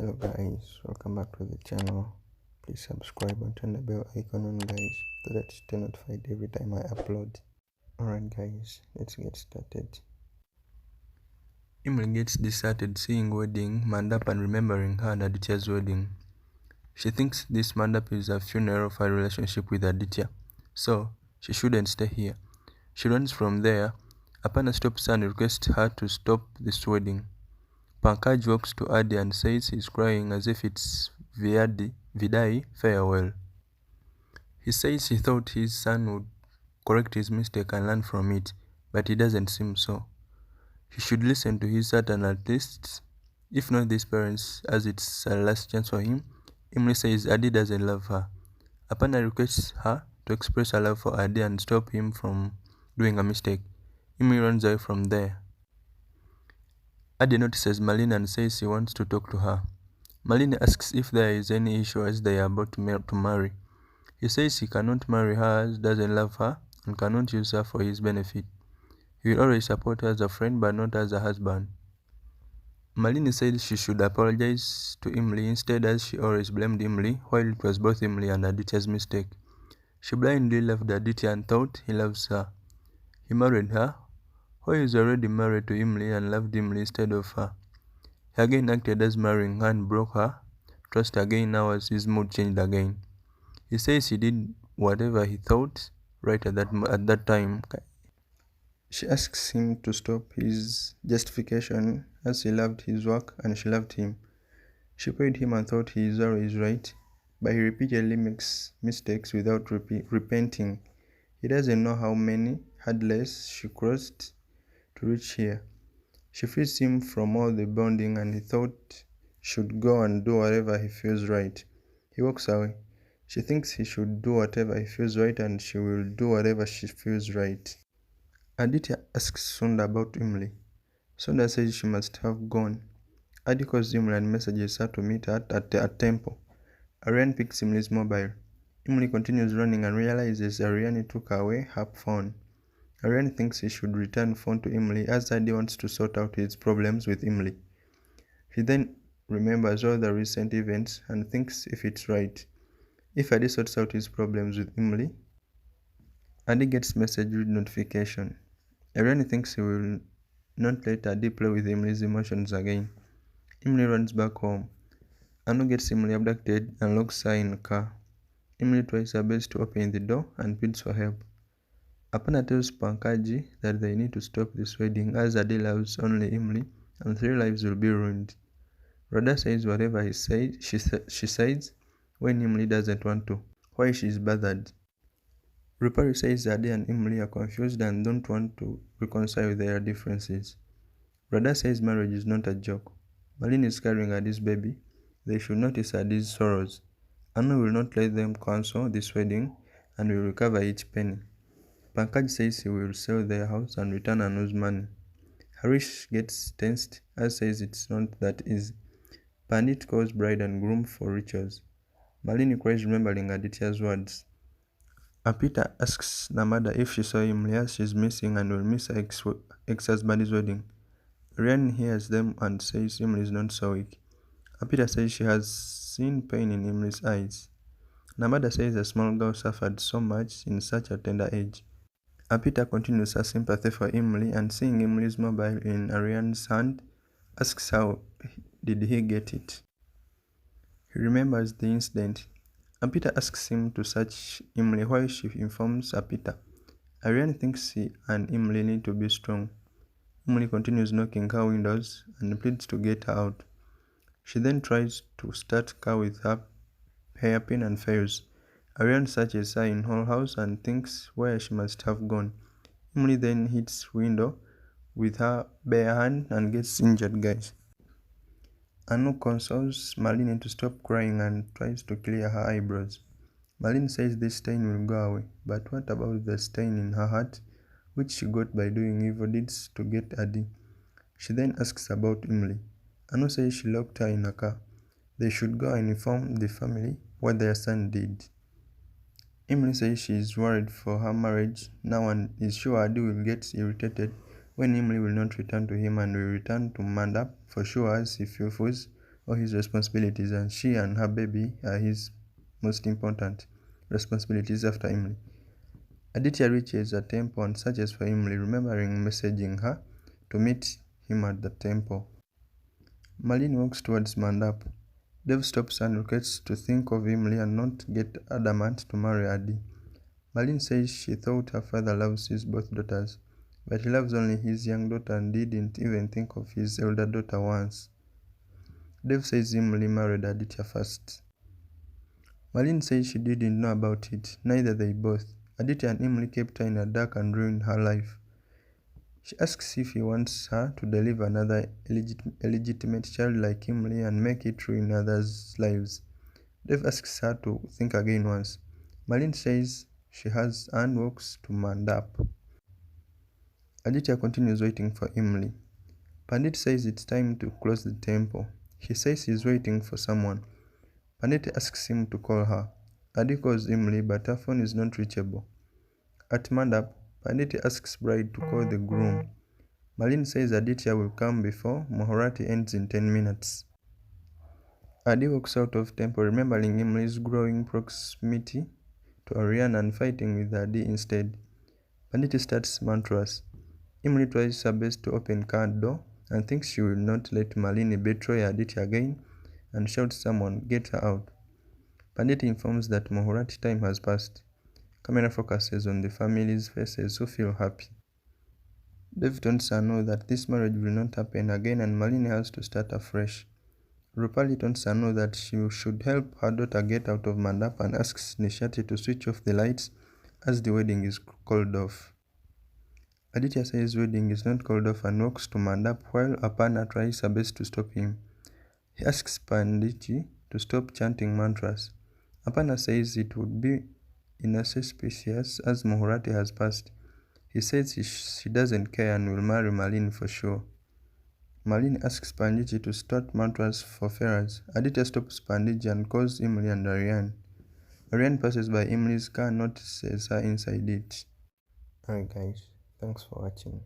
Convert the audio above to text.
Hello guys, welcome back to the channel. Please subscribe and turn the bell icon on guys so that you stay notified every time I upload. Alright guys, let's get started. Imli gets disheartened seeing wedding mandap and remembering her and Aditya's wedding. She thinks this mandap is a funeral for a relationship with Aditya, so she shouldn't stay here. She runs from there. Apana stops her and requests her to stop this wedding. Pankaj walks to Adi and says he's crying as if it's Vidai farewell. He says he thought his son would correct his mistake and learn from it, but he doesn't seem so. He should listen to his heart and at least, if not these parents, as it's a last chance for him. Imli says Adi doesn't love her. Apana requests her to express her love for Adi and stop him from doing a mistake. Imli runs away from there. Adi notices Malini and says he wants to talk to her. Malini asks if there is any issue as they are about to marry. He says he cannot marry her as doesn't love her and cannot use her for his benefit. He will always support her as a friend but not as a husband. Malini says she should apologize to Imli instead as she always blamed Imli while it was both Imli and Aditya's mistake. She blindly loved Aditya and thought he loves her. He married her, while he is already married to Imli and loved Imli instead of her. He again acted as marrying her and broke her trust again now as his mood changed again. He says he did whatever he thought right at that time. She asks him to stop his justification as he loved his work and she loved him. She paid him and thought he is always right, but he repeatedly makes mistakes without repenting. He doesn't know how many hurdles she crossed to reach here. She frees him from all the bonding and he thought should go and do whatever he feels right. He walks away. She thinks he should do whatever he feels right and she will do whatever she feels right. Aditya asks Sunda about Imli. Sunda says she must have gone. Adi calls Imli and messages her to meet her at a temple. Aryan picks Imli's mobile. Imli continues running and realizes Aryan took away her phone. Aryan thinks he should return phone to Imli as Adi wants to sort out his problems with Imli. He then remembers all the recent events and thinks if it's right. If Adi sorts out his problems with Imli, Adi gets message with notification. Aryan thinks he will not let Adi play with Imli's emotions again. Imli runs back home. Anu gets Imli abducted and locks her in a car. Imli tries her best to open the door and pleads for help. Apana tells Pankaji that they need to stop this wedding as Adi loves only Imli and 3 lives will be ruined. Radha says whatever he said, she says when Imli doesn't want to, why she is bothered. Rupari says Adi and Imli are confused and don't want to reconcile their differences. Radha says marriage is not a joke. Malini is carrying Adi's baby. They should notice Adi's sorrows. Anu will not let them cancel this wedding and will recover each penny. Pankaj says he will sell their house and return Anu's money. Harish gets tensed as says it's not that easy. Pandit calls bride and groom for rituals. Malini cries remembering Aditya's words. Apita asks Namada if she saw Imli as she's missing and will miss her ex-husband's wedding. Aryan hears them and says Imli is not so weak. Apita says she has seen pain in Imli's eyes. Namada says a small girl suffered so much in such a tender age. Apita continues her sympathy for Imli and seeing Imli's mobile in Aryan's hand, asks how did he get it. He remembers the incident. Apita asks him to search Imli while she informs Apita. Aryan thinks he and Imli need to be strong. Imli continues knocking her windows and pleads to get her out. She then tries to start car with her hairpin and fails. Aryan searches her in whole house and thinks where she must have gone. Imli then hits window with her bare hand and gets injured guys. Anu consoles Malini to stop crying and tries to clear her eyebrows. Malini says this stain will go away, but what about the stain in her heart, which she got by doing evil deeds to get Adi? She then asks about Imli. Anu says she locked her in a car. They should go and inform the family what their son did. Imli says she is worried for her marriage now and is sure Adi will get irritated when Imli will not return to him and will return to Mandap for sure as he feels all his responsibilities, and she and her baby are his most important responsibilities after Imli. Aditya reaches a temple and searches for Imli, remembering messaging her to meet him at the temple. Malini walks towards Mandap. Dev stops and requests to think of Imli and not get adamant to marry Adi. Malini says she thought her father loves his both daughters, but he loves only his young daughter and didn't even think of his elder daughter once. Dev says Imli married Aditya first. Malini says she didn't know about it, neither they both. Aditya and Imli kept her in the dark and ruined her life. She asks if he wants her to deliver another illegitimate child like Imli and make it ruin others' lives. Dev asks her to think again once. Malini says she has and walks to Mandap. Aditya continues waiting for Imli. Pandit says it's time to close the temple. He says he's waiting for someone. Pandit asks him to call her. Adi calls Imli, but her phone is not reachable. At Mandap, Pandit asks bride to call the groom. Malini says Aditya will come before Mohorati ends in 10 minutes. Adi walks out of temple, remembering Imli's growing proximity to Aryan and fighting with Adi instead. Pandit starts mantras. Imli tries her best to open car door and thinks she will not let Malini betray Aditya again and shouts someone, get her out. Pandit informs that Mohorati time has passed. Camera focuses on the family's faces who feel happy. Dev lets her know that this marriage will not happen again and Malini has to start afresh. Rupali lets her know that she should help her daughter get out of Mandap and asks Nishati to switch off the lights as the wedding is called off. Aditya says wedding is not called off and walks to Mandap while Aparna tries her best to stop him. He asks Panditi to stop chanting mantras. Aparna says it would be inauspicious as Mohorati has passed. He says she doesn't care and will marry Malini for sure. Malini asks Panditi to start mantras for Ferraz. Aditya stops Panditi and calls Imli and Aryan. Aryan passes by Imli's car and notices her inside it. Alright guys, thanks for watching.